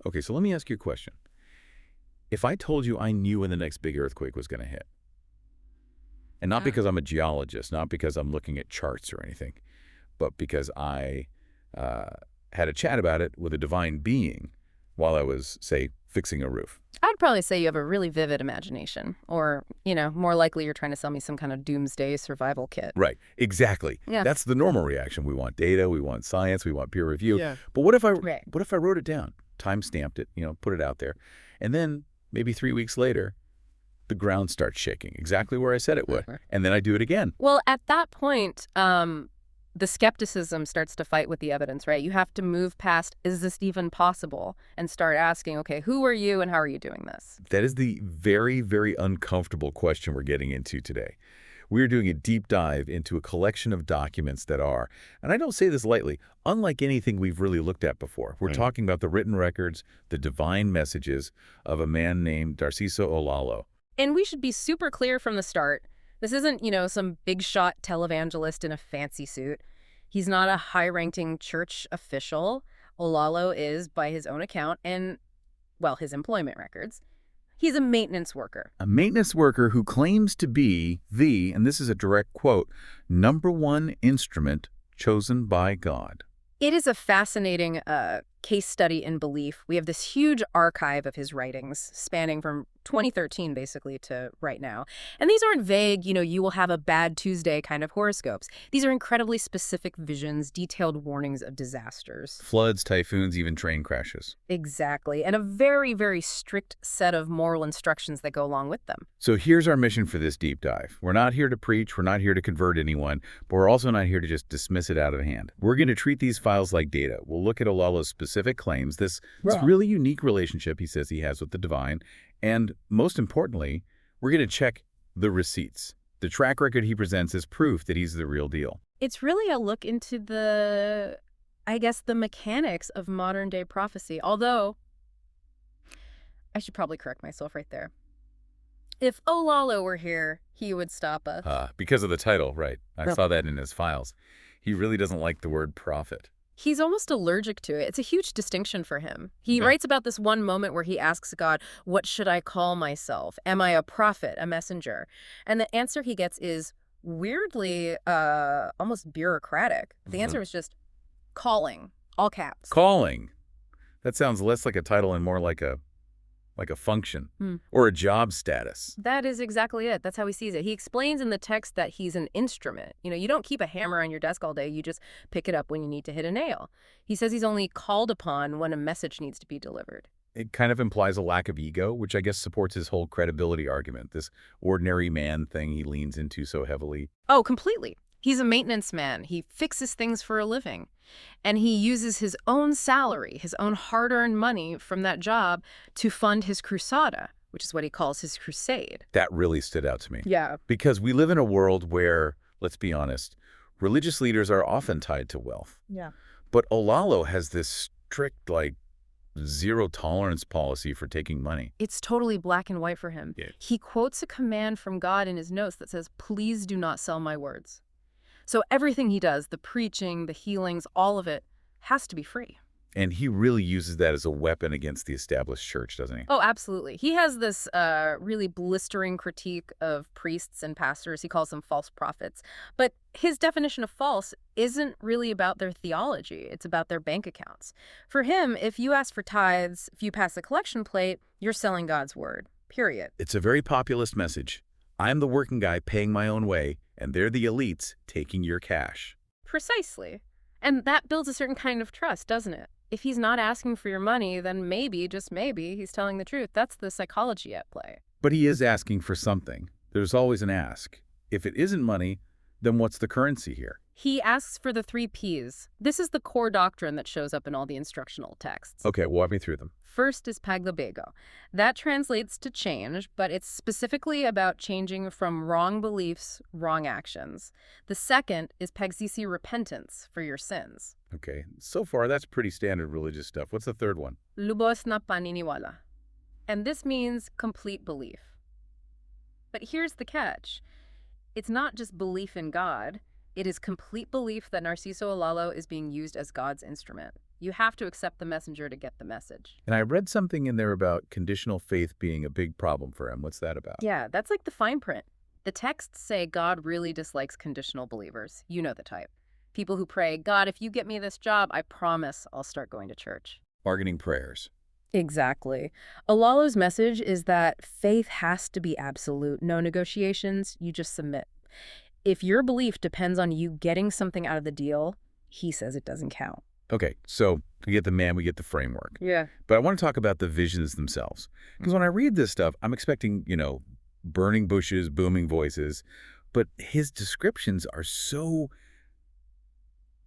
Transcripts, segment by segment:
Okay, so let me ask you a question. If I told you I knew when the next big earthquake was going to hit, and not because I'm a geologist, not because I'm looking at charts or anything, but because I uh, had a chat about it with a divine being while I was, say, fixing a roof. I'd probably say you have a really vivid imagination. Or, more likely you're trying to sell me some kind of doomsday survival kit. Right, exactly. Yeah. That's the normal reaction. We want data, we want science, we want peer review. Yeah. But what if I Right. what if I wrote it down, time-stamped it, put it out there, and then maybe 3 weeks later, the ground starts shaking exactly where I said it would, and then I do it again. Well, at that point, the skepticism starts to fight with the evidence, right? You have to move past, is this even possible? And start asking, okay, who are you and how are you doing this? That is the very, very uncomfortable question we're getting into today. We're doing a deep dive into a collection of documents that are, and I don't say this lightly, unlike anything we've really looked at before. We're talking about the written records, the divine messages of a man named Narciso Olalo. And we should be super clear from the start. This isn't, some big shot televangelist in a fancy suit. He's not a high-ranking church official. Olalo is, by his own account, and, well, his employment records, he's a maintenance worker. A maintenance worker who claims to be the, and this is a direct quote, #1 instrument chosen by God. It is a fascinating case study in belief. We have this huge archive of his writings spanning from 2013 basically to right now. And these aren't vague, you will have a bad Tuesday kind of horoscopes. These are incredibly specific visions, detailed warnings of disasters. Floods, typhoons, even train crashes. Exactly. And a very, very strict set of moral instructions that go along with them. So here's our mission for this deep dive. We're not here to preach, we're not here to convert anyone, but we're also not here to just dismiss it out of hand. We're going to treat these files like data. We'll look at Olalo's specific claims, this really unique relationship he says he has with the divine, and most importantly, we're going to check the receipts. The track record he presents is proof that he's the real deal. It's really a look into the mechanics of modern day prophecy. Although, I should probably correct myself right there. If Olalo were here, he would stop us. Because of the title, right. I Well- saw that in his files. He really doesn't like the word prophet. He's almost allergic to it. It's a huge distinction for him. He writes about this one moment where he asks God, what should I call myself? Am I a prophet, a messenger? And the answer he gets is weirdly almost bureaucratic. The answer is just calling, all caps. Calling. That sounds less like a title and more like a function or a job status. That is exactly it. That's how he sees it. He explains in the text that he's an instrument. You don't keep a hammer on your desk all day. You just pick it up when you need to hit a nail. He says he's only called upon when a message needs to be delivered. It kind of implies a lack of ego, which I guess supports his whole credibility argument, this ordinary man thing he leans into so heavily. Oh, completely. He's a maintenance man. He fixes things for a living. And he uses his own salary, his own hard-earned money from that job to fund his crusada, which is what he calls his crusade. That really stood out to me. Yeah. Because we live in a world where, let's be honest, religious leaders are often tied to wealth. Yeah. But Olalo has this strict, zero tolerance policy for taking money. It's totally black and white for him. Yeah. He quotes a command from God in his notes that says, please do not sell my words. So everything he does, the preaching, the healings, all of it, has to be free. And he really uses that as a weapon against the established church, doesn't he? Oh, absolutely. He has this really blistering critique of priests and pastors. He calls them false prophets. But his definition of false isn't really about their theology. It's about their bank accounts. For him, if you ask for tithes, if you pass a collection plate, you're selling God's word, period. It's a very populist message. I'm the working guy paying my own way, and they're the elites taking your cash. Precisely. And that builds a certain kind of trust, doesn't it? If he's not asking for your money, then maybe, just maybe, he's telling the truth. That's the psychology at play. But he is asking for something. There's always an ask. If it isn't money, then what's the currency here? He asks for the 3 Ps. This is the core doctrine that shows up in all the instructional texts. Okay, walk me through them. First is paglabego. That translates to change, but it's specifically about changing from wrong beliefs, wrong actions. The second is pagsisi, repentance for your sins. Okay, so far that's pretty standard religious stuff. What's the third one? Lubos na paniniwala. And this means complete belief. But here's the catch. It's not just belief in God. It is complete belief that Narciso Olalo is being used as God's instrument. You have to accept the messenger to get the message. And I read something in there about conditional faith being a big problem for him. What's that about? Yeah, that's like the fine print. The texts say God really dislikes conditional believers. You know the type. People who pray, God, if you get me this job, I promise I'll start going to church. Bargaining prayers. Exactly. Olalo's message is that faith has to be absolute. No negotiations, you just submit. If your belief depends on you getting something out of the deal, he says it doesn't count. Okay, so we get the man, we get the framework. Yeah. But I want to talk about the visions themselves. Because when I read this stuff, I'm expecting, burning bushes, booming voices. But his descriptions are so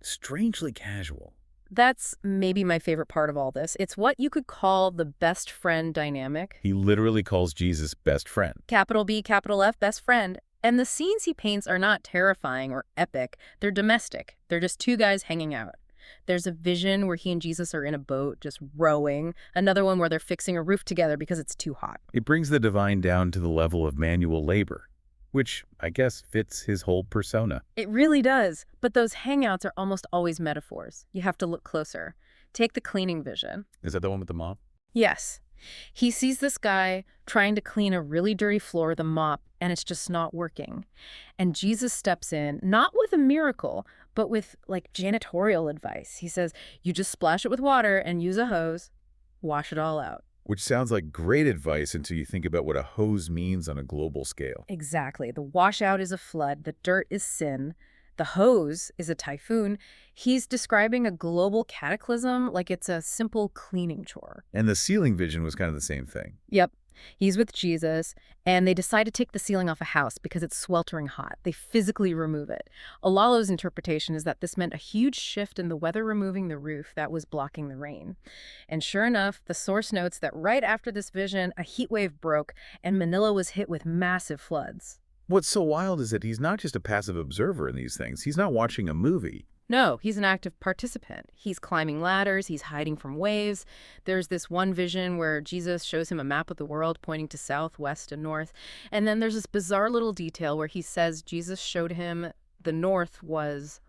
strangely casual. That's maybe my favorite part of all this. It's what you could call the best friend dynamic. He literally calls Jesus best friend. Capital B, capital F, best friend. And the scenes he paints are not terrifying or epic. They're domestic. They're just two guys hanging out. There's a vision where he and Jesus are in a boat just rowing. Another one where they're fixing a roof together because it's too hot. It brings the divine down to the level of manual labor, which I guess fits his whole persona. It really does. But those hangouts are almost always metaphors. You have to look closer. Take the cleaning vision. Is that the one with the mop? Yes. He sees this guy trying to clean a really dirty floor with a mop, and it's just not working. And Jesus steps in, not with a miracle, but with, janitorial advice. He says, you just splash it with water and use a hose, wash it all out. Which sounds like great advice until you think about what a hose means on a global scale. Exactly. The washout is a flood. The dirt is sin. The hose is a typhoon. He's describing a global cataclysm like it's a simple cleaning chore. And the ceiling vision was kind of the same thing. Yep. He's with Jesus, and they decide to take the ceiling off a house because it's sweltering hot. They physically remove it. Olalo's interpretation is that this meant a huge shift in the weather removing the roof that was blocking the rain. And sure enough, the source notes that right after this vision, a heat wave broke, and Manila was hit with massive floods. What's so wild is that he's not just a passive observer in these things. He's not watching a movie. No, he's an active participant. He's climbing ladders, he's hiding from waves. There's this one vision where Jesus shows him a map of the world pointing to south, west, and north. And then there's this bizarre little detail where he says Jesus showed him the north was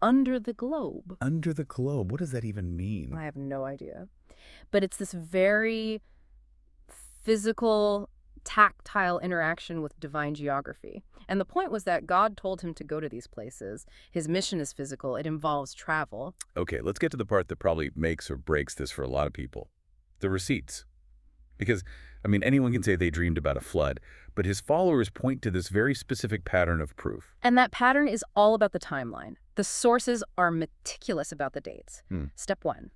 under the globe. Under the globe? What does that even mean? I have no idea. But it's this very physical, tactile interaction with divine geography. And the point was that God told him to go to these places. His mission is physical. It involves travel. Okay, let's get to the part that probably makes or breaks this for a lot of people. The receipts. Because, anyone can say they dreamed about a flood, but his followers point to this very specific pattern of proof. And that pattern is all about the timeline. The sources are meticulous about the dates. Step 1.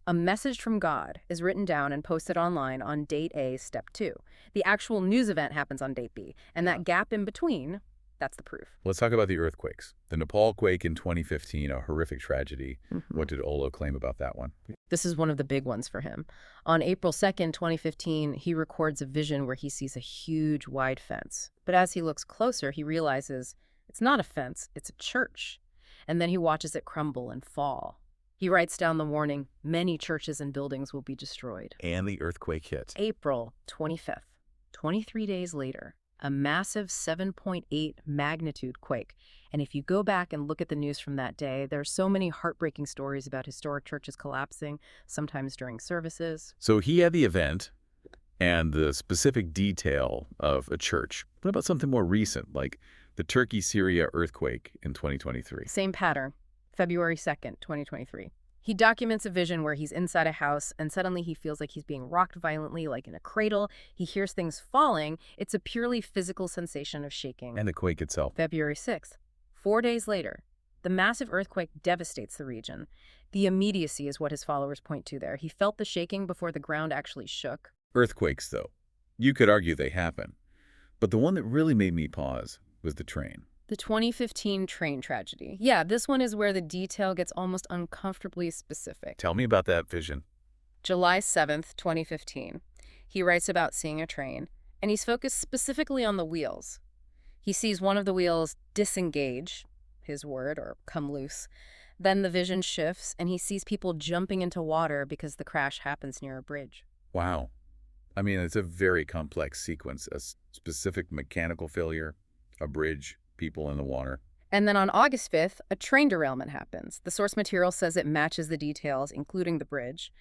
A message from God is written down and posted online on date A, step 2. The actual news event happens on date B, and that gap in between, that's the proof. Let's talk about the earthquakes. The Nepal quake in 2015, a horrific tragedy. Mm-hmm. What did Olo claim about that one? This is one of the big ones for him. On April 2nd, 2015, he records a vision where he sees a huge, wide fence. But as he looks closer, he realizes it's not a fence, it's a church. And then he watches it crumble and fall. He writes down the warning, many churches and buildings will be destroyed. And the earthquake hit. April 25th, 23 days later, a massive 7.8 magnitude quake. And if you go back and look at the news from that day, there are so many heartbreaking stories about historic churches collapsing, sometimes during services. So he had the event and the specific detail of a church. What about something more recent, like the Turkey-Syria earthquake in 2023? Same pattern. February 2nd, 2023. He documents a vision where he's inside a house and suddenly he feels like he's being rocked violently, like in a cradle. He hears things falling. It's a purely physical sensation of shaking. And the quake itself. February 6th. 4 days later, the massive earthquake devastates the region. The immediacy is what his followers point to there. He felt the shaking before the ground actually shook. Earthquakes, though. You could argue they happen. But the one that really made me pause was the train. The 2015 train tragedy. Yeah, this one is where the detail gets almost uncomfortably specific. Tell me about that vision. July 7th, 2015. He writes about seeing a train, and he's focused specifically on the wheels. He sees one of the wheels disengage, his word, or come loose. Then the vision shifts, and he sees people jumping into water because the crash happens near a bridge. Wow. It's a very complex sequence. A specific mechanical failure, a bridge, people in the water. And then on August 5th, a train derailment happens. The source material says it matches the details, including the bridge.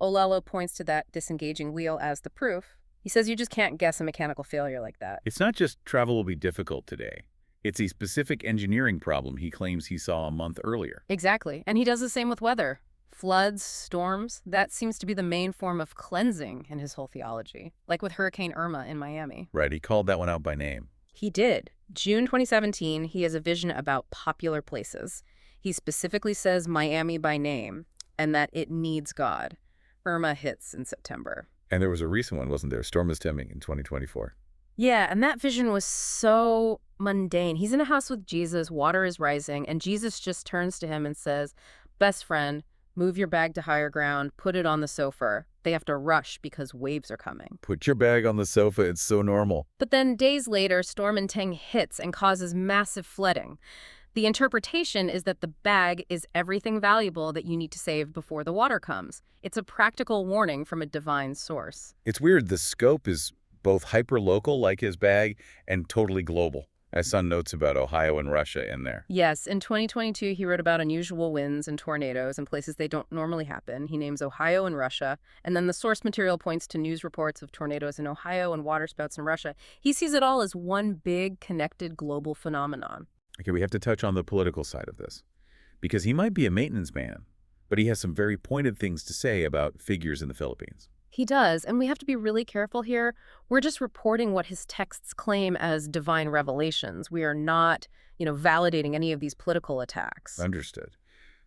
Olalo points to that disengaging wheel as the proof. He says you just can't guess a mechanical failure like that. It's not just travel will be difficult today. It's a specific engineering problem he claims he saw a month earlier. Exactly. And he does the same with weather. Floods, storms, that seems to be the main form of cleansing in his whole theology, like with Hurricane Irma in Miami. Right, he called that one out by name. He did. June 2017, he has a vision about popular places. He specifically says Miami by name and that it needs God. Irma hits in September. And there was a recent one, wasn't there? Storm is Stemming in 2024. Yeah, and that vision was so mundane. He's in a house with Jesus, water is rising, and Jesus just turns to him and says, "Best friend, move your bag to higher ground, put it on the sofa. They have to rush because waves are coming." Put your bag on the sofa, it's so normal. But then days later, Storm and Tang hits and causes massive flooding. The interpretation is that the bag is everything valuable that you need to save before the water comes. It's a practical warning from a divine source. It's weird, the scope is both hyper-local, like his bag, and totally global. As Son notes about Ohio and Russia in there. Yes, in 2022, he wrote about unusual winds and tornadoes in places they don't normally happen. He names Ohio and Russia, and then the source material points to news reports of tornadoes in Ohio and waterspouts in Russia. He sees it all as one big, connected global phenomenon. Okay, we have to touch on the political side of this. Because he might be a maintenance man, but he has some very pointed things to say about figures in the Philippines. He does, and we have to be really careful here. We're just reporting what his texts claim as divine revelations. We are not, validating any of these political attacks. Understood.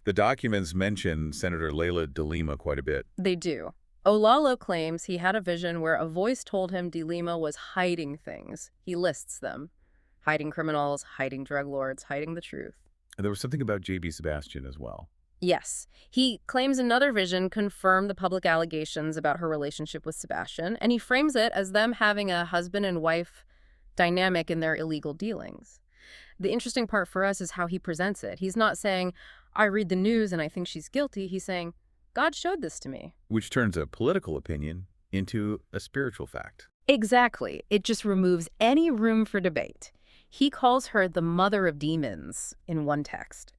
The documents mention Senator Leila de Lima quite a bit. They do. Olalo claims he had a vision where a voice told him de Lima was hiding things. He lists them. Hiding criminals, hiding drug lords, hiding the truth. And there was something about J.B. Sebastian as well. Yes. He claims another vision confirmed the public allegations about her relationship with Sebastian, and he frames it as them having a husband and wife dynamic in their illegal dealings. The interesting part for us is how he presents it. He's not saying, "I read the news and I think she's guilty." He's saying, "God showed this to me." Which turns a political opinion into a spiritual fact. Exactly. It just removes any room for debate. He calls her the mother of demons in one text.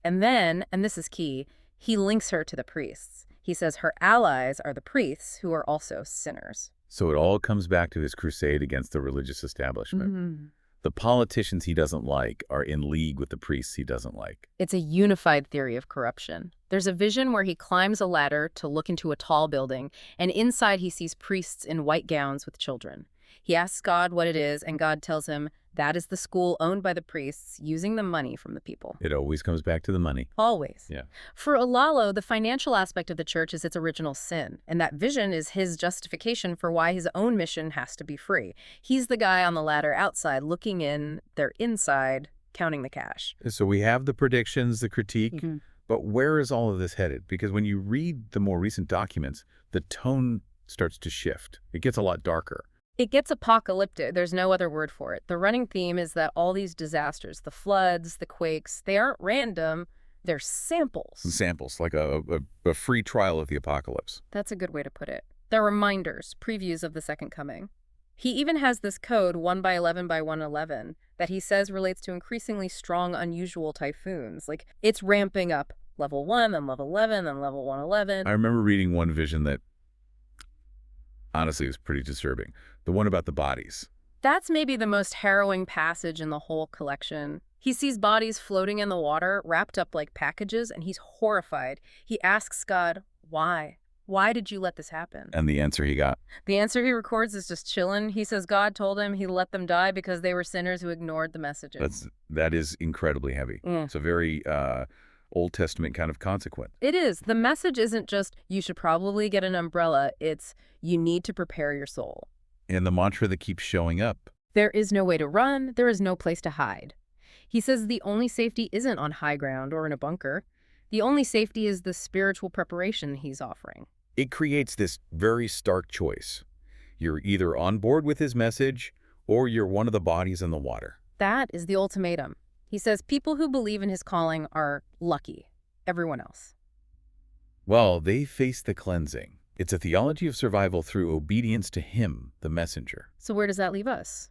And then, and this is key, he links her to the priests. He says her allies are the priests, who are also sinners. So it all comes back to his crusade against the religious establishment. Mm-hmm. The politicians he doesn't like are in league with the priests he doesn't like. It's a unified theory of corruption. There's a vision where he climbs a ladder to look into a tall building, and inside he sees priests in white gowns with children. He asks God what it is, and God tells him that is the school owned by the priests using the money from the people. It always comes back to the money. Always. Yeah. For Olalo, the financial aspect of the church is its original sin, and that vision is his justification for why his own mission has to be free. He's the guy on the ladder outside looking in, they're inside, counting the cash. So we have the predictions, the critique, Mm-hmm. but where is all of this headed? Because when you read the more recent documents, the tone starts to shift. It gets a lot darker. It gets apocalyptic. There's no other word for it. The running theme is that all these disasters, the floods, the quakes, they aren't random. They're samples. Samples, like a free trial of the apocalypse. That's a good way to put it. They're reminders, previews of the second coming. He even has this code, 1 by 11 by 111, that he says relates to increasingly strong, unusual typhoons. Like, it's ramping up. Level 1, then level 11, then level 111. I remember reading one vision that honestly was pretty disturbing. The one about the bodies. That's maybe the most harrowing passage in the whole collection. He sees bodies floating in the water, wrapped up like packages, and he's horrified. He asks God, why? Why did you let this happen? And the answer he got? The answer he records is just chilling. He says God told him he let them die because they were sinners who ignored the messages. That is incredibly heavy. It's a very Old Testament kind of consequence. It is. The message isn't just, you should probably get an umbrella. It's, you need to prepare your soul. And the mantra that keeps showing up. There is no way to run. There is no place to hide. He says the only safety isn't on high ground or in a bunker. The only safety is the spiritual preparation he's offering. It creates this very stark choice. You're either on board with his message or you're one of the bodies in the water. That is the ultimatum. He says people who believe in his calling are lucky. Everyone else. Well, they face the cleansing. It's a theology of survival through obedience to him, the messenger. So where does that leave us?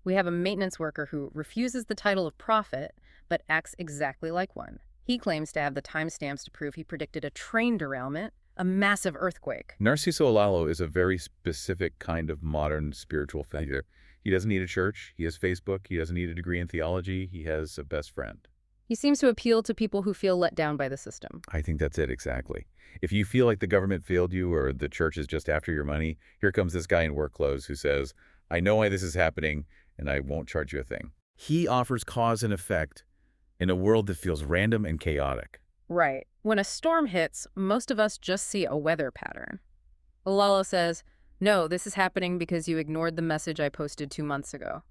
We have a maintenance worker who refuses the title of prophet, but acts exactly like one. He claims to have the timestamps to prove he predicted a train derailment, a massive earthquake. Narciso Olalo is a very specific kind of modern spiritual figure. He doesn't need a church. He has Facebook. He doesn't need a degree in theology. He has a best friend. He seems to appeal to people who feel let down by the system. I think that's it exactly. If you feel like the government failed you or the church is just after your money, here comes this guy in work clothes who says, I know why this is happening, and I won't charge you a thing. He offers cause and effect in a world that feels random and chaotic. Right. When a storm hits, most of us just see a weather pattern. Olalo says, no, this is happening because you ignored the message I posted 2 months ago.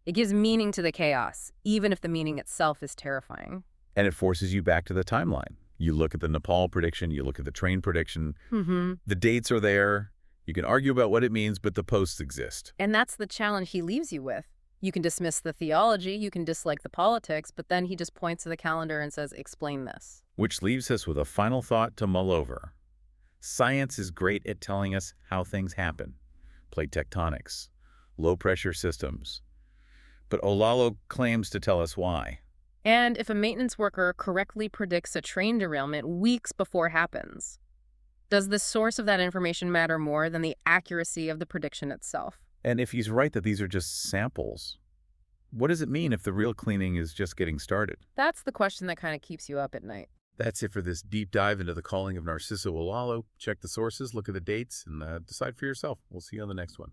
It gives meaning to the chaos, even if the meaning itself is terrifying. And it forces you back to the timeline. You look at the Nepal prediction, you look at the train prediction. The dates are there. You can argue about what it means, but the posts exist. And that's the challenge he leaves you with. You can dismiss the theology, you can dislike the politics, but then he just points to the calendar and says, explain this. Which leaves us with a final thought to mull over. Science is great at telling us how things happen. Plate tectonics, low-pressure systems. But Olalo claims to tell us why. And if a maintenance worker correctly predicts a train derailment weeks before it happens, does the source of that information matter more than the accuracy of the prediction itself? And if he's right that these are just samples, what does it mean if the real cleaning is just getting started? That's the question that kind of keeps you up at night. That's it for this deep dive into the calling of Narciso Olalo. Check the sources, look at the dates, and decide for yourself. We'll see you on the next one.